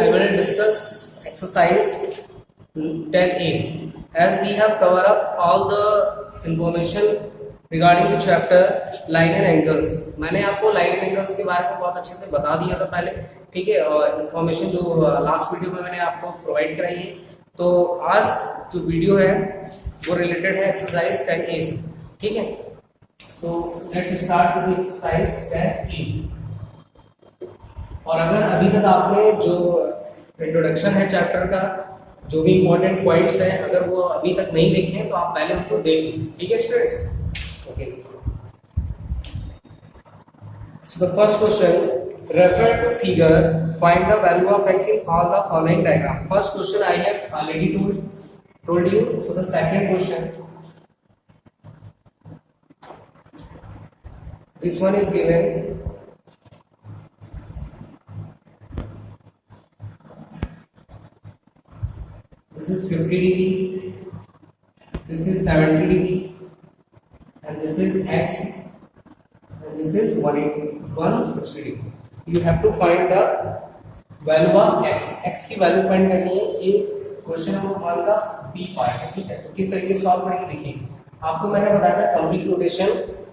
I will discuss exercise 10A as we have covered up all the information regarding the chapter line and angles. मैंने आपको line and angles के बारे में बहुत अच्छे से बता दिया था पहले, ठीक है, और information जो लास्ट वीडियो में मैंने आपको प्रोवाइड कराई है. तो आज जो वीडियो है वो रिलेटेड है एक्सरसाइज 10A से, ठीक है. So let's start with exercise 10A. और अगर अभी तक आपने जो इंट्रोडक्शन है चैप्टर का, जो भी इंपॉर्टेंट पॉइंट्स हैं, अगर वो अभी तक नहीं देखे हैं तो आप पहले उनको देख लीजिए, ठीक है students. Okay, so the first question, refer to figure, find the value of x in all the following diagram. First question I have already told you. So the second question, this one is given. This is 50 degree, this is 70 degree, and this is x, and this is 160 degree. You have to find the value of x. x की value find करनी है. ये question number 1 का B part है, ठीक है. तो किस तरीके से सॉल्व करेंगे देखिए. आपको मैंने बताया था complete rotation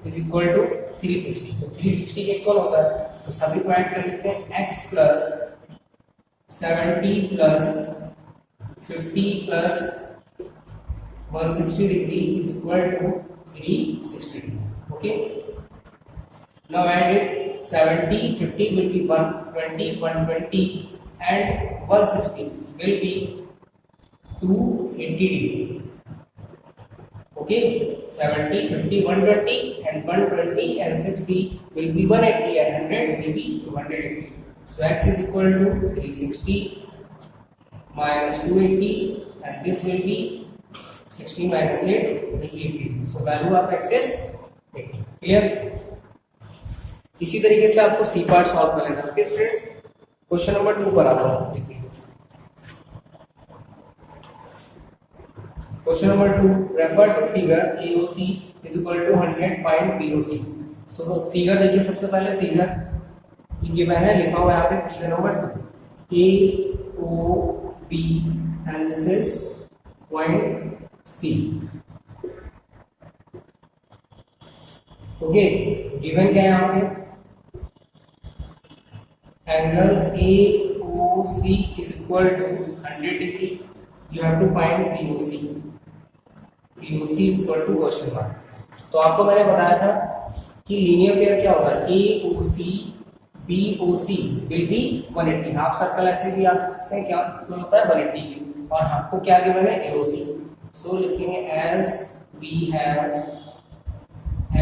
is equal to 360. तो 360 के इक्वल होता है, तो सभी को ऐड कर लेते हैं. x plus 70 plus 50 plus 160 degree is equal to 360 degree. Okay, now add it. 70 50 will be 120 120 and 160 will be 280 degree. Okay, 70 50 120 and 120 and 60 will be 180 and 100 will be 280. So x is equal to 360 minus 280 and this will be 60 minus 8 will be 80. So value of x is 80. Clear? इसी तरीके से आपको C part solve कर लेना है. Students, question number 2 पर आता हूं. देखिए question number 2, refer to figure AOC is equal to 100, find BOC. So figure देखिए, सबसे पहले फिगर ये गिवन है, लिखा हुआ है यहाँ पे figure number 2, AOB and this is point C. Okay, given क्या है यहाँ पे, angle AOC is equal to 100 degree. You have to find BOC. BOC is equal to question mark. तो आपको मैंने बताया था कि लीनियर पेयर क्या होगा, AOC BOC will be 180. Half circle ऐसे भी आप सकते हैं, क्या होता है 180, और आपको क्या गिवन है AOC. सो लिखेंगे as we have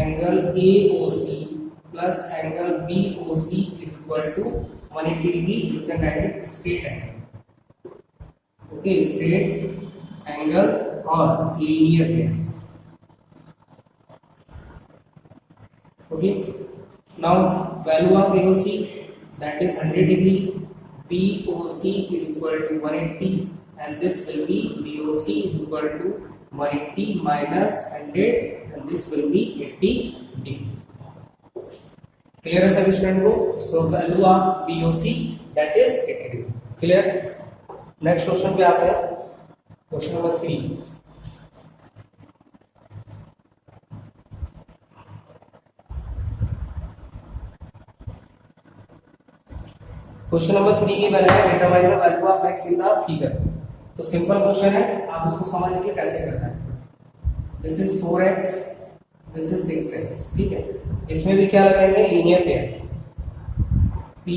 angle AOC plus angle BOC is equal to 180 degree. You can write it straight angle. Okay, straight angle or linear pair. Okay, now value of AOC, that is 100 degree. BOC is equal to 180 and this will be BOC is equal to 180 minus 100 and this will be 80 degree. Clear है सभी student को. So value of BOC that is 80 degree. Clear. Next question पे आते हैं, question number 3. Question number 3 की value है determine the value of x in the figure. तो simple question है, आप इसको समझ लीजिए कैसे करना है. This is 4x, this is 6x, ठीक है. इसमें भी क्या लगाएंगे, linear pair P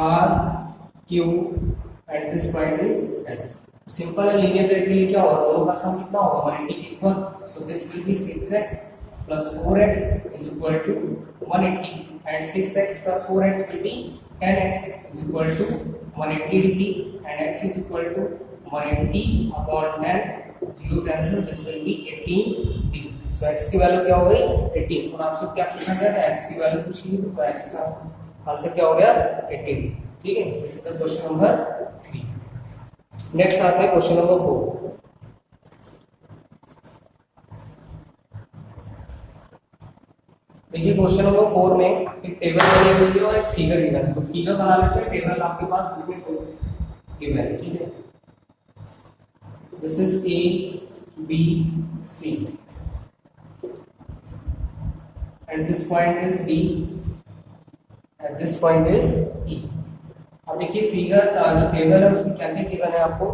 R Q at this point is S. Simple है, लीनियर पेयर के लिए क्या होगा, दोनों का सम कितना होगा 180 के equal. So this will B 6x plus 4x is equal to 180 and 6x plus 4x will be 10x is equal to 180 degree and x is equal to 180 upon 10. 0 cancel, this will be 18 degree. So x की value क्या हो गई 18. और आपसे क्या पूछा गया था, x की वैल्यू पूछी गई, तो x का आंसर क्या हो गया 18. ठीक है, this is the question number 3. Next आता है क्वेश्चन नंबर 4. देखिए क्वेश्चन नंबर 4 में एक टेबल बनी हुई है और एक फिगर गिवन है। तो फिगर बना लेते हैं, टेबल आपके पास बिल्कुल गिवन है, ठीक है। This is A B C and this point is D and this point is E. अब देखिए फिगर जो टेबल है उसमें क्या क्या गिवन है आपको।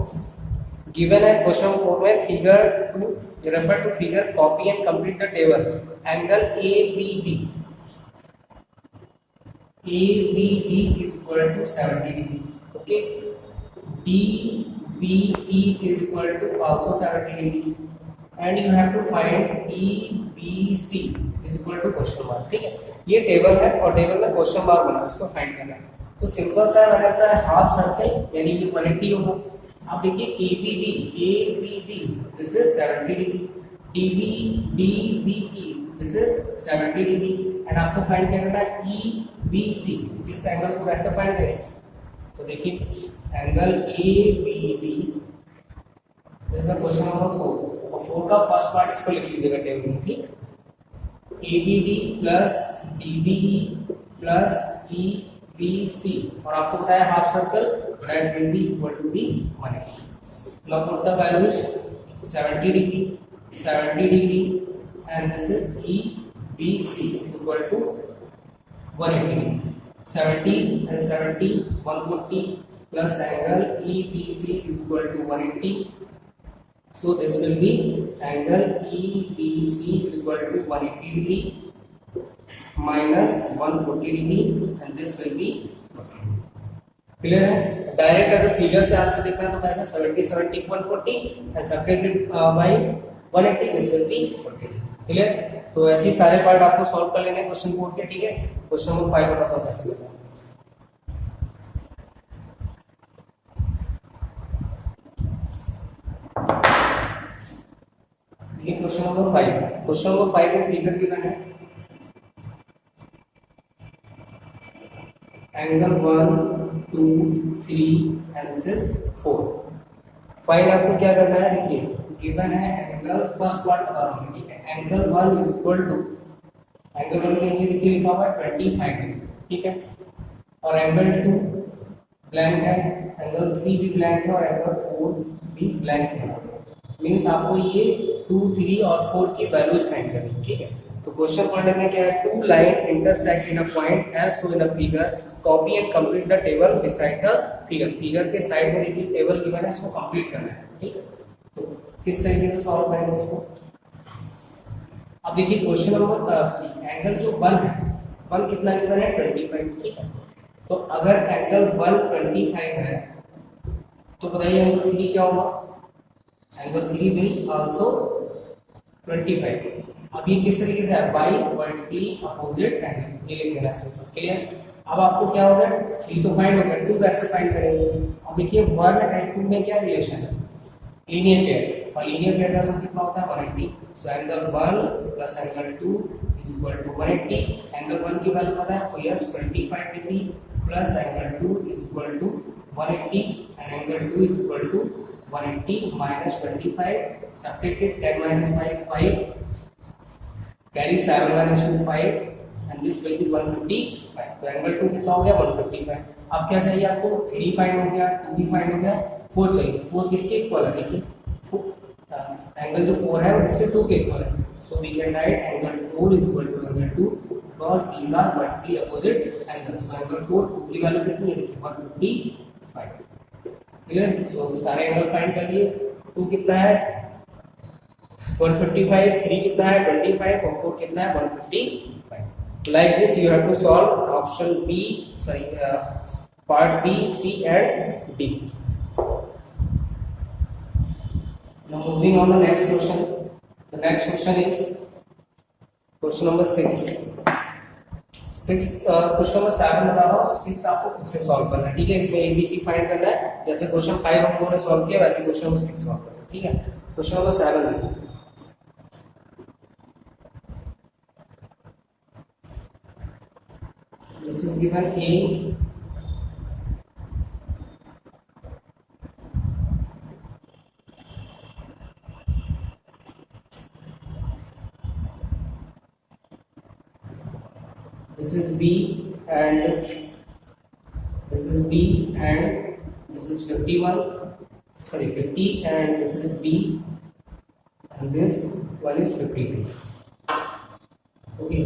गिवन है क्वेश्चन 4 में figure two refer to figure copy and complete the table angle A B D is equal to 70 degree, okay. DBE is equal to also 70 degree and you have to find EBC is equal to question mark, ठीक है। ये table है और table में question mark बना है, उसको find करना है। तो सिंपल सा मैंने अपना हाफ सर्कल यानी ये 180 होगा। अब देखिए ABD this is 70 degree, DBE this is 70 degree and आपको फाइंड क्या करना है EBC। इस एंगल को कैसे फाइंड करें, तो देखिए angle ABD this is question number 4 और 4 का फर्स्ट पार्ट इसको लिख लीजिएगा टेबल में, ठीक। ABD plus DBE plus EBC और आपको बताया half circle that will be equal to the 180। Now put the values 70 degree 70 degree and this is EBC is equal to 180 70 and 70 140 plus angle EBC is equal to 180, so this will be angle EBC is equal to 180 degree minus 140 degree and this will be clear है। Direct अगर figure से answer देखना है तो कैसे 70 70 140 and subtracted by 180 this will be 40। Clear. तो ऐसे ही सारे पार्ट आपको सॉल्व कर लेने क्वेश्चन 4 के, ठीक है। क्वेश्चन नंबर 5 बताता हूं कैसे करना है। ये क्वेश्चन नंबर 5 में फिगर गिवन है angle 1 2 3 and this is 4। Find आपको क्या करना है, देखिए गिवन है एंगल फर्स्ट पार्ट बता रहा हूं, ठीक है। Angle 1 is equal to angle 1 के नीचे देखिए लिखा हुआ है 25 डिग्री, ठीक है। और एंगल 2 ब्लैंक है, एंगल 3 भी ब्लैंक है और एंगल 4 भी ब्लैंक है। मींस आपको ये 2 3 और 4 की वैल्यूज फाइंड करनी है, ठीक है। तो क्वेश्चन पढ़ने में क्या है, two line intersect in a point as so in a figure copy and complete the table beside the figure. Figure के साइड में देखिए टेबल गिवन है, इसको कंप्लीट करना है, ठीक है। तो किस तरीके से सॉल्व करेंगे इसको। अब देखिए क्वेश्चन नंबर एंगल जो 1 है 1 कितना गिवन है 25, ठीक है। तो अगर एंगल 1 25 है तो बताइए एंगल 3 क्या होगा, एंगल 3 विल आल्सो 25। अब ये किस तरीके से है, बाई वर्टिकली अपोजिट एंगल, ये लिख देना सिंपल, क्लियर। अब आपको क्या होगा 3 तो फाइंड हो गया, 2 कैसे फाइंड करेंगे। अब देखिए 1 एंड 2 में क्या रिलेशन है, लीनियर पेयर, और लीनियर पेयर का सम कितना होता है 180। So angle 1 plus angle 2 is equal to 180। Angle 1 की वैल्यू पता है, तो yes 25 degree plus angle 2 is equal to 180 and angle 2 is equal to 180 minus 25 subtracted 10 minus 5 5 carry 7 minus 2 5 and this will be 155। तो angle 2 कितना हो गया 155। अब क्या चाहिए आपको, 3 फाइंड हो गया, 2 भी फाइंड हो गया, 4 चाहिए। 4 किसके इक्वल है, देखिए एंगल जो 4 है वो इसके 2 के इक्वल है। So we can write angle 4 is equal to angle 2 because these are vertically opposite angles. So angle 4 2 की वैल्यू कितनी है, देखिए 155, क्लियर। सो सारे एंगल फाइंड कर लिए। 2 कितना है 155, 3 कितना है 25 और 4 कितना है 155। Like this you have to solve option B, sorry part B, C and D. Now moving on the next question. The next question is question number 6। Question number 7 बता रहा हूँ, 6 आपको खुद से सॉल्व करना है, ठीक है। इसमें एबीसी फाइंड करना है, जैसे क्वेश्चन 5 हम लोगों ने सॉल्व किया वैसे क्वेश्चन नंबर 6 सॉल्व करना है, ठीक है। क्वेश्चन नंबर 7 है, this is given A this is B and this is B and this is 51, sorry 50, and this is B and this one is 52. Okay,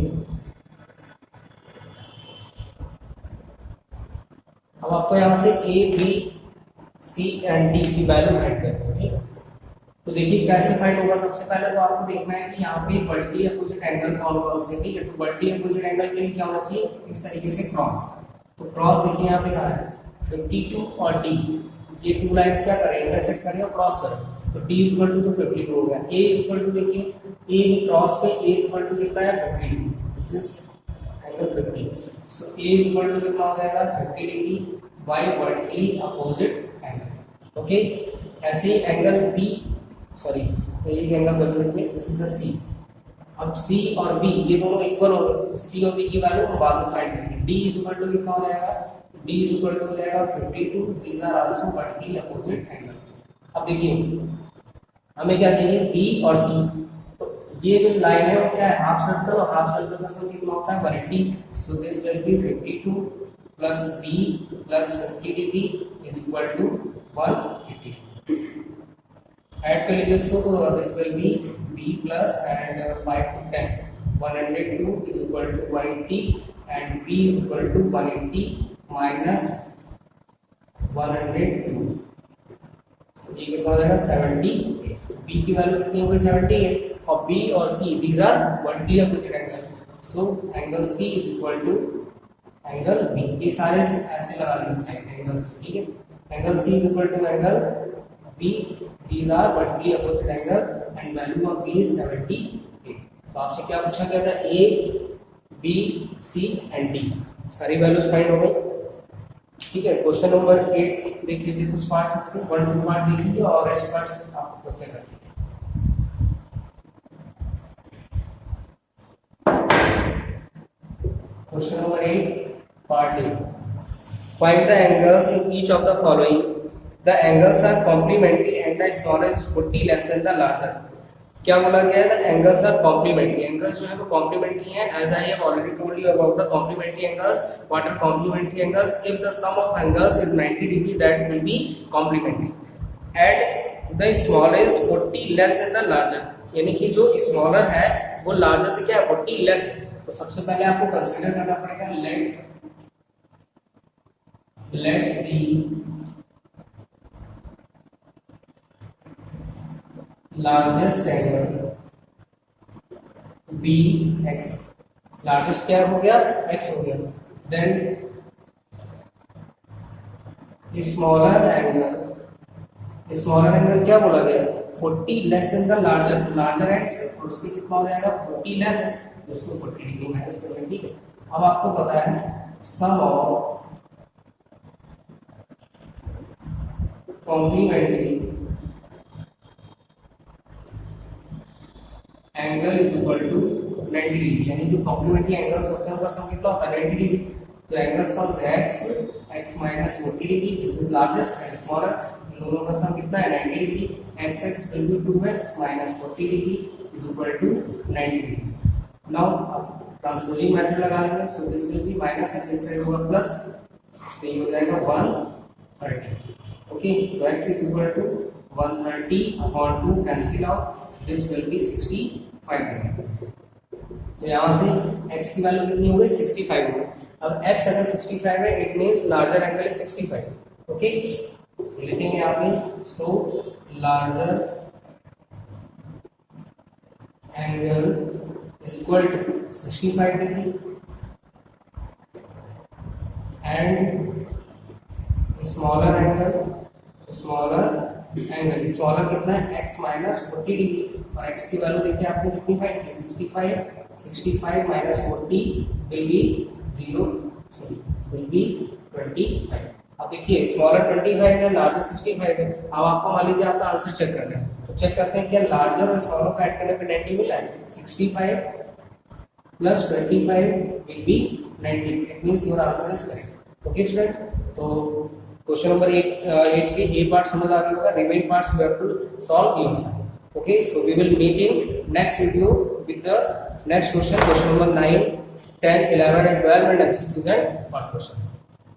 अब आपको यहाँ से A, B, C and D की value find करनी है। ठीक है, तो देखिए कैसे फाइंड होगा। सबसे पहले तो आपको देखना है कि यहाँ पे वर्टिकली अपोजिट एंगल कौन कौन से। ठीक है, तो वर्टिकली अपोजिट एंगल के लिए क्या होना चाहिए, इस तरीके से क्रॉस। तो क्रॉस देखिए यहाँ पे कहाँ है 52 और D, ये टू लाइंस क्या करें, इंटरसेक्ट करें और क्रॉस करें। तो D इक्वल टू 52 हो गया। A इक्वल टू देखिए A क्रॉस पे A इक्वल टू कितना है 52, this is angle 50। So A equal to कितना हो जाएगा 50 degree by vertically opposite angle. Okay, ऐसे ही एंगल B, सॉरी एक एंगल बदल देंगे, दिस इज अ C। अब C और B ये दोनों इक्वल हो गए, तो C और B की वैल्यू हम बाद में फाइंड करेंगे। D इक्वल टू कितना हो जाएगा, D इक्वल टू हो जाएगा 52, these are also vertically opposite angle. अब देखिए हमें क्या चाहिए, B और C। तो ये जो लाइन है वो क्या है, हाफ सर्कल, और हाफ सर्कल का सम कितना होता है 180। So this will be 52 plus B plus 50 degree is equal to 180। Add कर लीजिए इसको, तो this will be B plus and 5 to 10 102 is equal to 180 and B is equal to 180 minus 102, ये कितना हो जाएगा 78। B की वैल्यू कितनी हो गई 78, और B और C these are vertically opposite angle. So angle C is equal to angle B। ये सारे ऐसे लगा लेंगे साइड एंगल्स। ठीक है, angle C is equal to angle B, these are vertically opposite angle and value of B is 78। तो आपसे क्या पूछा गया था, A, B, C and D सारी वैल्यूज फाइंड हो गई। ठीक है, क्वेश्चन नंबर 8 देख लीजिए, कुछ पार्ट्स इसके 1 2 पार्ट देख लीजिए और रेस्ट पार्ट्स आपको खुद से कर लीजिए। Question number 8 part A, find the angles in each of the following. The angles are complementary and the smaller is 40 less than the larger। क्या बोला गया है, the angles are complementary। angles जो है वो complementary हैं। as I have already told you about the complementary angles। what are complementary angles? if the sum of angles is 90 degree that will be complementary and the smaller is 40 less than the larger। यानी कि जो smaller है वो larger से क्या है 40 less है। तो सबसे पहले आपको कंसीडर करना पड़ेगा let the largest angle be x। Largest क्या हो गया, x हो गया। देन स्मॉलर एंगल क्या बोला गया 40 less than the larger. Larger x है और उससे कितना हो जाएगा 40 लेस है, इसको 40 डिग्री माइनस कर लेंगे। ठीक है, अब आपको पता है sum of complementary angle is equal to 90 degree. यानी जो कॉम्प्लीमेंट्री एंगल्स होते हैं उनका सम कितना होता है 90 डिग्री। तो angles comps x minus 40 degree, this is largest and smaller, इन दोनों का सम कितना है 90 degree. x will be 2x minus 40 degree is equal to 90 degree. Now transposing method लगा लेंगे। So this will be minus and this side होगा plus, तो ये हो जाएगा 130। Okay, so x is equal to 130 upon 2 cancel out, this will be 65 degree. तो यहाँ से x की वैल्यू कितनी हो गई 65 हो गई। अब x अगर 65 है it means larger angle is 65। Okay, तो लिखेंगे यहाँ पे so larger angle is equal to 65 degree and smaller smaller कितना है x माइनस 40 डिग्री, और x की वैल्यू देखिए आपने कितनी फाइंड की 65 माइनस 40 विल बी 25। अब देखिए स्मॉलर 25 है, लार्जर 65 है। अब आपको मान लीजिए आपका आंसर चेक करना है, तो चेक करते हैं क्या लार्जर और स्मॉलर को ऐड करने पे 90 मिला है। 65 plus 25 will be 90, it means your answer is correct. Okay student, तो क्वेश्चन नंबर 8 के ए पार्ट समझ आ गया होगा, remain parts you have to solve yourself. Okay, so we will meet in next video with the next question, question number 9 10, 11 and 12 and MCQs and short question.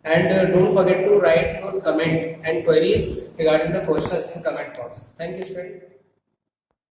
And don't forget to write your comment and queries regarding the questions in comment box. Thank you, student.